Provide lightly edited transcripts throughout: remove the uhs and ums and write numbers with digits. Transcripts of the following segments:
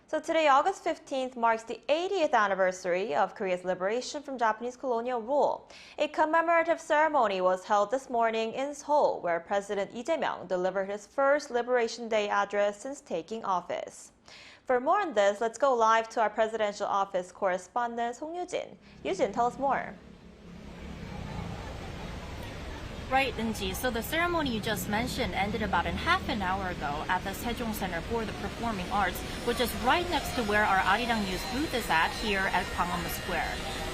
So today, August 15th, marks the 80th anniversary of Korea's liberation from Japanese colonial rule. A commemorative ceremony was held this morning in Seoul, where President Lee Jae Myung delivered his first Liberation Day address since taking office. For more on this, let's go live to our presidential office correspondent, Song Yoo-jin. Yoo-jin, tell us more. Right, Eun-ji. So the ceremony you just mentioned ended about half an hour ago at the Sejong Center for the Performing Arts, which is right next to where our Arirang booth is at here at Gwanghwamun Square.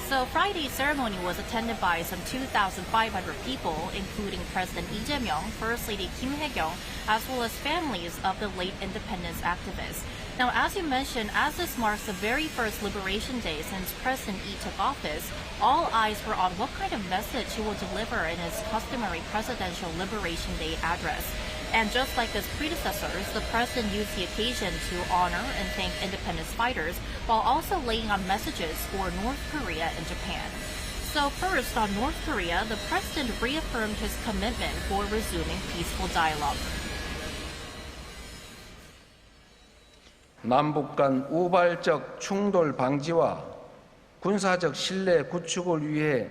So Friday's ceremony was attended by some 2,500 people, including President Lee Jae Myung, First Lady Kim Hea Kyung, as well as families of the late independence activists. Now, as you mentioned, as this marks the very first Liberation Day since President Lee took office, all eyes were on what kind of message he will deliver in his customary presidential Liberation Day address. And just like his predecessors, the president used the occasion to honor and thank independence fighters while also laying on messages for North Korea and Japan. So first, on North Korea, the president reaffirmed his commitment for resuming peaceful dialogue. 남북 간 우발적 충돌 방지와 군사적 신뢰 구축을 위해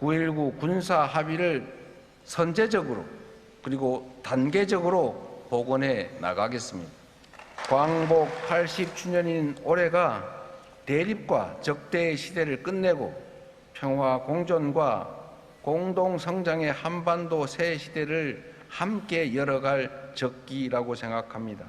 9.19 군사 합의를 선제적으로 그리고 단계적으로 복원해 나가겠습니다. 광복 80주년인 올해가 대립과 적대의 시대를 끝내고 평화 공존과 공동 성장의 한반도 새 시대를 함께 열어갈 적기라고 생각합니다.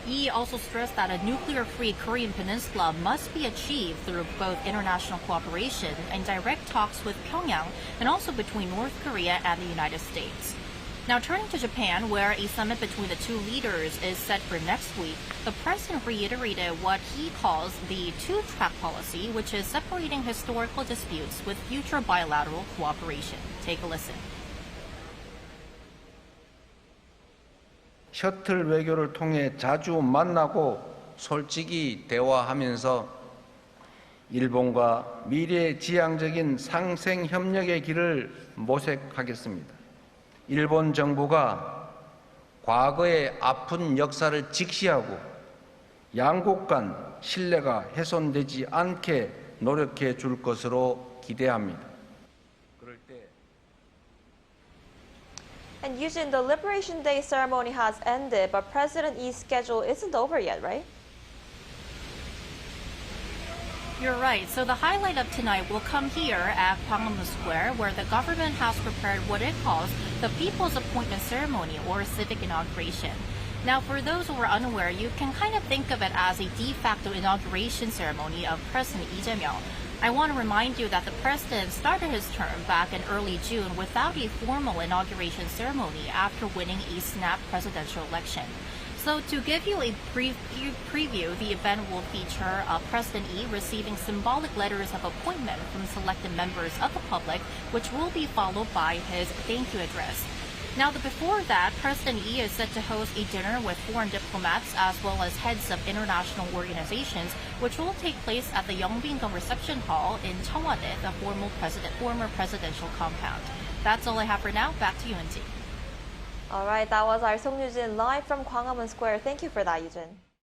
Lee also stressed that a nuclear-free Korean peninsula must be achieved through both international cooperation and direct talks with Pyongyang and also between North Korea and the United States. Now turning to Japan, where a summit between the two leaders is set for next week, the president reiterated what he calls the two-track policy, which is separating historical disputes with future bilateral cooperation. Take a listen. 셔틀 외교를 통해 자주 만나고 솔직히 대화하면서 일본과 미래지향적인 상생 협력의 길을 모색하겠습니다. 일본 정부가 과거의 아픈 역사를 직시하고 양국 간 신뢰가 훼손되지 않게 노력해 줄 것으로 기대합니다. And Yoo-jin, the Liberation Day ceremony has ended, but President Lee's schedule isn't over yet, right? You're right. So the highlight of tonight will come here at Gwanghwamun Square, where the government has prepared what it calls the People's Appointment Ceremony, or civic inauguration. Now, for those who are unaware, you can kind of think of it as a de facto inauguration ceremony of President Lee Jae Myung. I want to remind you that the president started his term back in early June without a formal inauguration ceremony after winning a snap presidential election. So to give you a preview, the event will feature President Lee receiving symbolic letters of appointment from selected members of the public, which will be followed by his thank you address. Now, before that, President Lee is set to host a dinner with foreign diplomats as well as heads of international organizations, which will take place at the Yeongbin-gun Reception Hall in Cheongwade, the former presidential compound. That's all I have for now. Back to you, Eun-ji. All right, that was our Song Yoo-jin live from Gwanghwamun Square. Thank you for that, Yoo-jin.